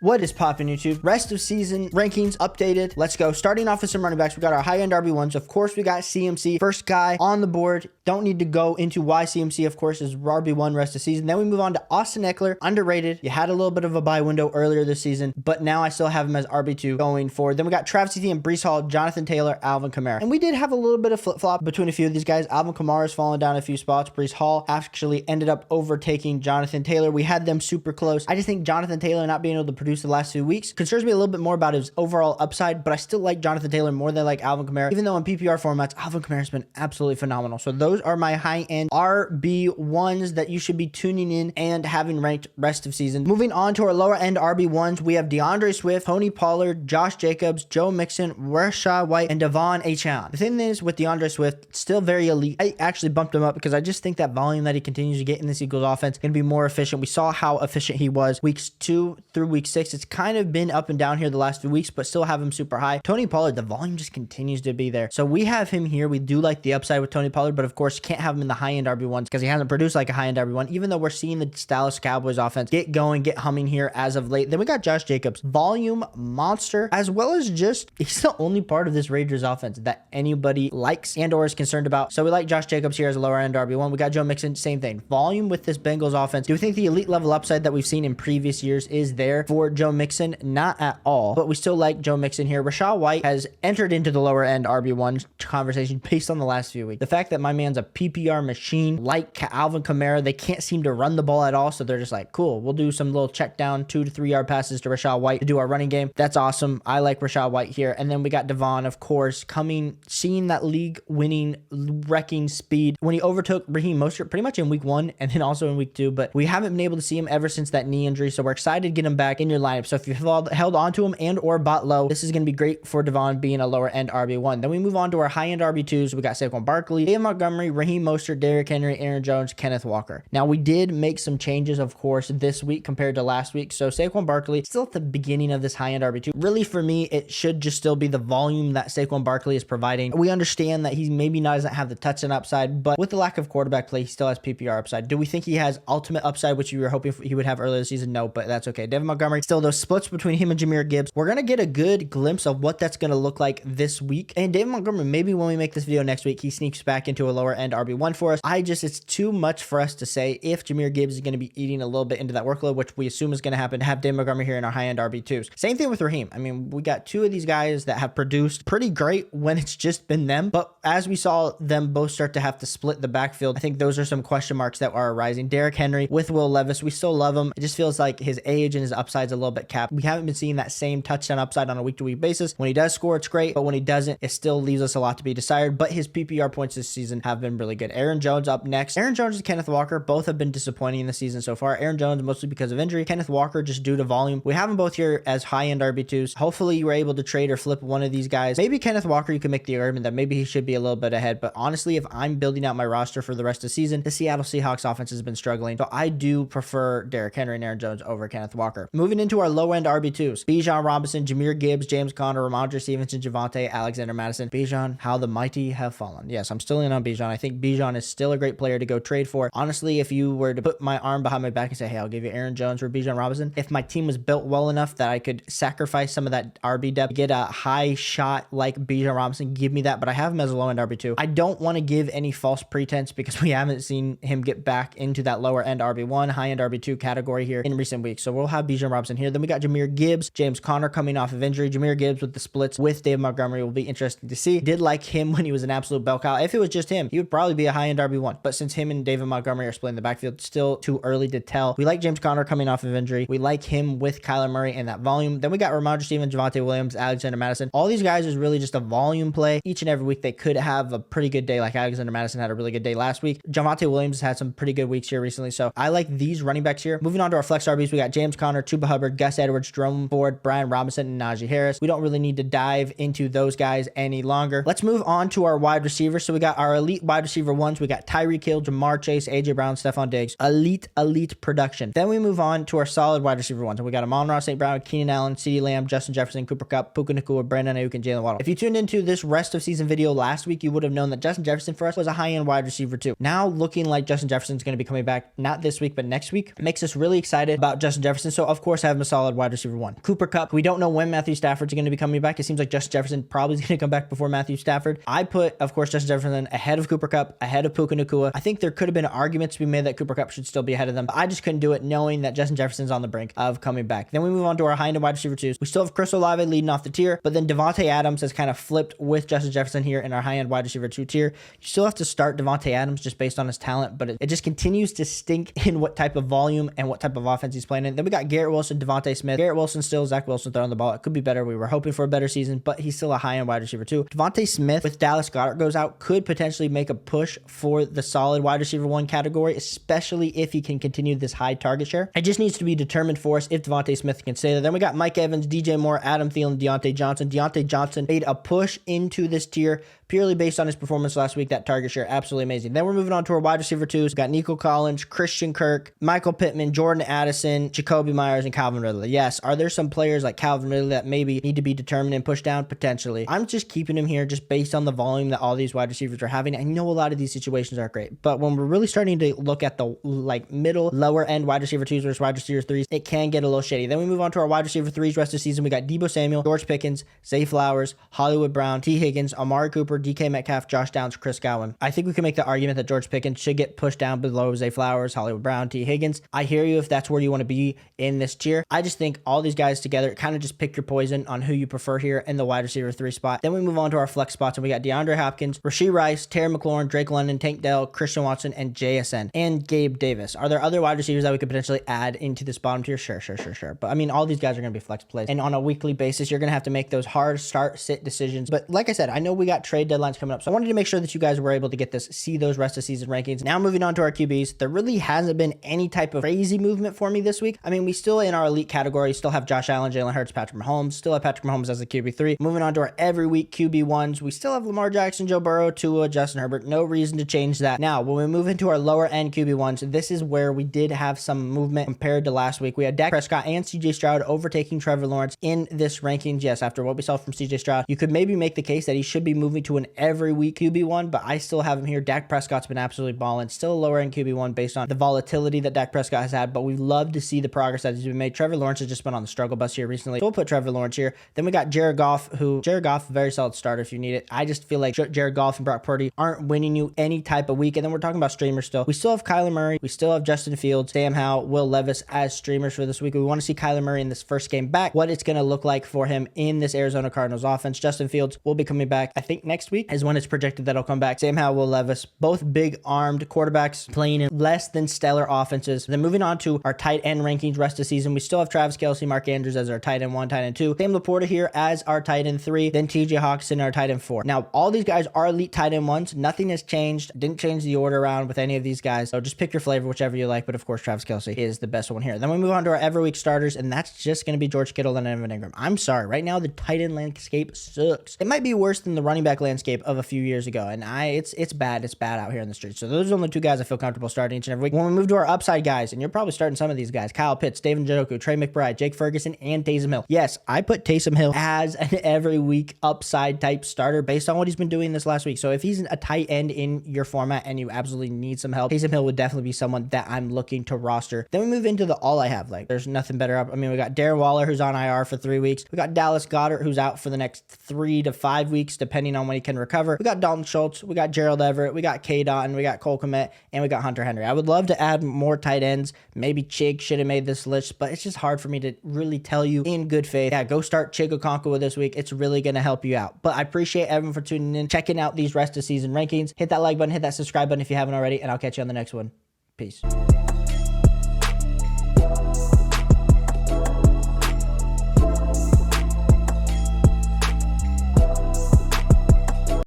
What is poppin' YouTube? Rest of season rankings updated. Let's go. Starting off with some running backs, we got our high-end RB1s. Of course, we got CMC, first guy on the board. Don't need to go into why CMC, of course, is RB1 rest of season. Then we move on to Austin Eckler, underrated. You had a little bit of a buy window earlier this season, but now I still have him as RB2 going forward. Then we got Travis Etienne, Breece Hall, Jonathan Taylor, Alvin Kamara. And we did have a little bit of flip-flop between a few of these guys. Alvin Kamara's fallen down a few spots. Breece Hall actually ended up overtaking Jonathan Taylor. We had them super close. I just think Jonathan Taylor not being able to produce the last 2 weeks concerns me a little bit more about his overall upside, but I still like Jonathan Taylor more than I like Alvin Kamara. Even though in PPR formats, Alvin Kamara has been absolutely phenomenal. So those are my high-end RB1s that you should be tuning in and having ranked rest of season. Moving on to our lower-end RB1s, we have DeAndre Swift, Tony Pollard, Josh Jacobs, Joe Mixon, Rachaad White, and Devon Achane. The thing is with DeAndre Swift, still very elite. I actually bumped him up because I just think that volume that he continues to get in this Eagles offense is going to be more efficient. We saw how efficient he was weeks 2 through week 6. It's kind of been up and down here the last few weeks, but still have him super high. Tony Pollard, the volume just continues to be there. So we have him here. We do like the upside with Tony Pollard, but of course, can't have him in the high-end RB1s because he hasn't produced like a high-end RB1, even though we're seeing the Dallas Cowboys offense get going, get humming here as of late. Then we got Josh Jacobs, volume monster, as well as just, he's the only part of this Raiders offense that anybody likes and or is concerned about. So we like Josh Jacobs here as a lower-end RB1. We got Joe Mixon, same thing. Volume with this Bengals offense. Do we think the elite level upside that we've seen in previous years is there for Joe Mixon? Not at all, but we still like Joe Mixon here. Rachaad White has entered into the lower end RB1 conversation based on the last few weeks. The fact that my man's a PPR machine like Alvin Kamara, they can't seem to run the ball at all. So they're just like, cool, we'll do some little check down 2 to 3 yard passes to Rachaad White to do our running game. That's awesome. I like Rachaad White here. And then we got Devon, of course, seeing that league winning, wrecking speed when he overtook Raheem Mostert pretty much in week 1 and then also in week 2. But we haven't been able to see him ever since that knee injury. So we're excited to get him back in your lineup. So if you've held on to him and or bought low, this is going to be great for Devon being a lower end RB1. Then we move on to our high end RB2s. We got Saquon Barkley, David Montgomery, Raheem Mostert, Derrick Henry, Aaron Jones, Kenneth Walker. Now we did make some changes, of course, this week compared to last week. So Saquon Barkley still at the beginning of this high end RB2. Really for me, it should just still be the volume that Saquon Barkley is providing. We understand that he maybe doesn't have the touchdown upside, but with the lack of quarterback play, he still has PPR upside. Do we think he has ultimate upside, which you were hoping he would have earlier this season? No, but that's okay. David Montgomery, still those splits between him and Jahmyr Gibbs. We're going to get a good glimpse of what that's going to look like this week. And David Montgomery, maybe when we make this video next week, he sneaks back into a lower end RB1 for us. It's too much for us to say if Jahmyr Gibbs is going to be eating a little bit into that workload, which we assume is going to happen, to have David Montgomery here in our high end RB2s. Same thing with Raheem. I mean, we got 2 of these guys that have produced pretty great when it's just been them. But as we saw them both start to have to split the backfield, I think those are some question marks that are arising. Derrick Henry with Will Levis, we still love him. It just feels like his age and his upside's a little bit capped. We haven't been seeing that same touchdown upside on a week-to-week basis. When he does score, it's great, but when he doesn't, it still leaves us a lot to be desired. But his PPR points this season have been really good. Aaron Jones up next. Aaron Jones and Kenneth Walker both have been disappointing in the season so far. Aaron Jones mostly because of injury. Kenneth Walker just due to volume. We have them both here as high-end RB2s. Hopefully you were able to trade or flip one of these guys. Maybe Kenneth Walker, you can make the argument that maybe he should be a little bit ahead. But honestly, if I'm building out my roster for the rest of the season, the Seattle Seahawks offense has been struggling. So I do prefer Derrick Henry and Aaron Jones over Kenneth Walker. Moving into our low-end RB2s. Bijan Robinson, Jahmyr Gibbs, James Conner, Ramondre Stevenson, Javonte, Alexander Madison. Bijan, how the mighty have fallen. Yes, I'm still in on Bijan. I think Bijan is still a great player to go trade for. Honestly, if you were to put my arm behind my back and say, hey, I'll give you Aaron Jones or Bijan Robinson, if my team was built well enough that I could sacrifice some of that RB depth, get a high shot like Bijan Robinson, give me that. But I have him as a low-end RB2. I don't want to give any false pretense because we haven't seen him get back into that lower-end RB1, high-end RB2 category here in recent weeks. So we'll have Bijan Robinson here. Then we got Jahmyr Gibbs, James Conner coming off of injury. Jahmyr Gibbs with the splits with David Montgomery will be interesting to see. Did like him when he was an absolute bell cow. If it was just him, he would probably be a high-end RB1. But since him and David Montgomery are splitting the backfield, still too early to tell. We like James Conner coming off of injury. We like him with Kyler Murray and that volume. Then we got Ramondre Stevenson, Javonte Williams, Alexander Madison. All these guys is really just a volume play. Each and every week they could have a pretty good day, like Alexander Madison had a really good day last week. Javonte Williams had some pretty good weeks here recently. So I like these running backs here. Moving on to our flex RBs, we got James Conner, Chuba Hubbard, Gus Edwards, Jerome Ford, Brian Robinson, and Najee Harris. We don't really need to dive into those guys any longer. Let's move on to our wide receivers. So we got our elite wide receiver ones. We got Tyreek Hill, Jamar Chase, AJ Brown, Stephon Diggs. Elite production. Then we move on to our solid wide receiver ones. And we got Amon-Ra St. Brown, Keenan Allen, CeeDee Lamb, Justin Jefferson, Cooper Kupp, Puka Nacua, Brandon Ayuk, and Jalen Waddle. If you tuned into this rest of season video last week, you would have known that Justin Jefferson for us was a high-end wide receiver too. Now looking like Justin Jefferson's going to be coming back, not this week, but next week, makes us really excited about Justin Jefferson. So of course, I have him a solid wide receiver one. Cooper Kupp, we don't know when Matthew Stafford's going to be coming back. It seems like Justin Jefferson probably is going to come back before Matthew Stafford. I put, of course, Justin Jefferson ahead of Cooper Kupp, ahead of Puka Nacua. I think there could have been arguments to be made that Cooper Kupp should still be ahead of them. But I just couldn't do it knowing that Justin Jefferson's on the brink of coming back. Then we move on to our high-end wide receiver twos. We still have Chris Olave leading off the tier, but then Devontae Adams has kind of flipped with Justin Jefferson here in our high-end wide receiver two tier. You still have to start Devontae Adams just based on his talent, but it just continues to stink in what type of volume and what type of offense he's playing in. Then we got Garrett Wilson, Devontae Smith. Garrett Wilson still, Zach Wilson throwing the ball. It could be better. We were hoping for a better season, but he's still a high-end wide receiver too. Devontae Smith with Dallas Goedert goes out could potentially make a push for the solid wide receiver one category, especially if he can continue this high target share. It just needs to be determined for us if Devontae Smith can stay there. Then we got Mike Evans, DJ Moore, Adam Thielen, Deontay Johnson. Deontay Johnson made a push into this tier purely based on his performance last week. That target share, absolutely amazing. Then we're moving on to our wide receiver twos. We got Nico Collins, Christian Kirk, Michael Pittman, Jordan Addison, Jacoby Myers, and Calvin Ridley. Yes, are there some players like Calvin Ridley that maybe need to be determined and pushed down? Potentially. I'm just keeping him here just based on the volume that all these wide receivers are having. I know a lot of these situations are great, but when we're really starting to look at the middle, lower end wide receiver twos versus wide receiver threes, it can get a little shady. Then we move on to our wide receiver threes rest of the season. We got Deebo Samuel, George Pickens, Zay Flowers, Hollywood Brown, T. Higgins, Amari Cooper, DK Metcalf, Josh Downs, Chris Godwin. I think we can make the argument that George Pickens should get pushed down below Zay Flowers, Hollywood Brown, T. Higgins. I hear you if that's where you want to be in this tier. I just think all these guys together, kind of just pick your poison on who you prefer here in the wide receiver three spot. Then we move on to our flex spots, and we got DeAndre Hopkins, Rashee Rice, Terry McLaurin, Drake London, Tank Dell, Christian Watson, and JSN, and Gabe Davis. Are there other wide receivers that we could potentially add into this bottom tier? Sure. But I mean, all these guys are going to be flex plays, and on a weekly basis, you're going to have to make those hard start, sit decisions. But like I said, I know we got trade deadlines coming up, so I wanted to make sure that you guys were able to get this, see those rest of season rankings. Now moving on to our QBs, there really hasn't been any type of crazy movement for me this week. I mean, we still in our elite category still have Josh Allen, Jalen Hurts, Patrick Mahomes, still have Patrick Mahomes as the QB3. Moving on to our every week QB1s, we still have Lamar Jackson, Joe Burrow, Tua, Justin Herbert. No reason to change that. Now, when we move into our lower end QB1s, this is where we did have some movement compared to last week. We had Dak Prescott and CJ Stroud overtaking Trevor Lawrence in this rankings. Yes, after what we saw from CJ Stroud, you could maybe make the case that he should be moving to an every week QB1, but I still have him here. Dak Prescott's been absolutely balling. Still a lower end QB1 based on the volatility that Dak Prescott has had, but we love to see the progress that has been made. Trevor Lawrence has just been on the struggle bus here recently, so we'll put Trevor Lawrence here. Then we got Jared Goff, very solid starter if you need it. I just feel like Jared Goff and Brock Purdy aren't winning you any type of week. And then we're talking about streamers still. We still have Kyler Murray. We still have Justin Fields, Sam Howell, Will Levis as streamers for this week. We want to see Kyler Murray in this first game back, what it's going to look like for him in this Arizona Cardinals offense. Justin Fields will be coming back. I think next week is when it's projected that he'll come back. Sam Howell, Will Levis, both big armed quarterbacks playing in less than stellar offenses. Then moving on to our tight end rankings rest of the season, we still have Travis Kelce, Mark Andrews as our tight end 1, tight end 2, Sam Laporta here as our tight end 3, then TJ Hawkinson our tight end 4. Now, all these guys are elite tight end 1s. Nothing has changed. Didn't change the order around with any of these guys. So just pick your flavor, whichever you like. But of course, Travis Kelce is the best one here. Then we move on to our Everyweek starters, and that's just going to be George Kittle and Evan Ingram. I'm sorry. Right now, the tight end landscape sucks. It might be worse than the running back landscape of a few years ago. And it's bad. It's bad out here in the streets. So those are the only two guys I feel comfortable starting each and every week. When we move to our upside guys, and you're probably starting some of these guys, Kyle Pitts, David Njoku, Trey McBride, Jake Ferguson, and Taysom Hill. Yes, I put Taysom Hill as an every week upside type starter based on what he's been doing this last week. So if he's a tight end in your format and you absolutely need some help, Taysom Hill would definitely be someone that I'm looking to roster. Then we move into the all I have. Like, there's nothing better up. I mean, we got Darren Waller, who's on IR for 3 weeks. We got Dallas Goedert, who's out for the next 3 to 5 weeks, depending on when he can recover. We got Dalton Schultz. We got Gerald Everett. We got K. Dotton. We got Cole Kmet, and we got Hunter Henry. I would love to add more tight ends. Maybe Chig should have made this list, but it's just hard for me to really tell you in good faith. Yeah, go start Chig Okonkwo this week. It's really going to help you out. But I appreciate everyone for tuning in, checking out these rest of season rankings. Hit that like button, hit that subscribe button if you haven't already, and I'll catch you on the next one. Peace.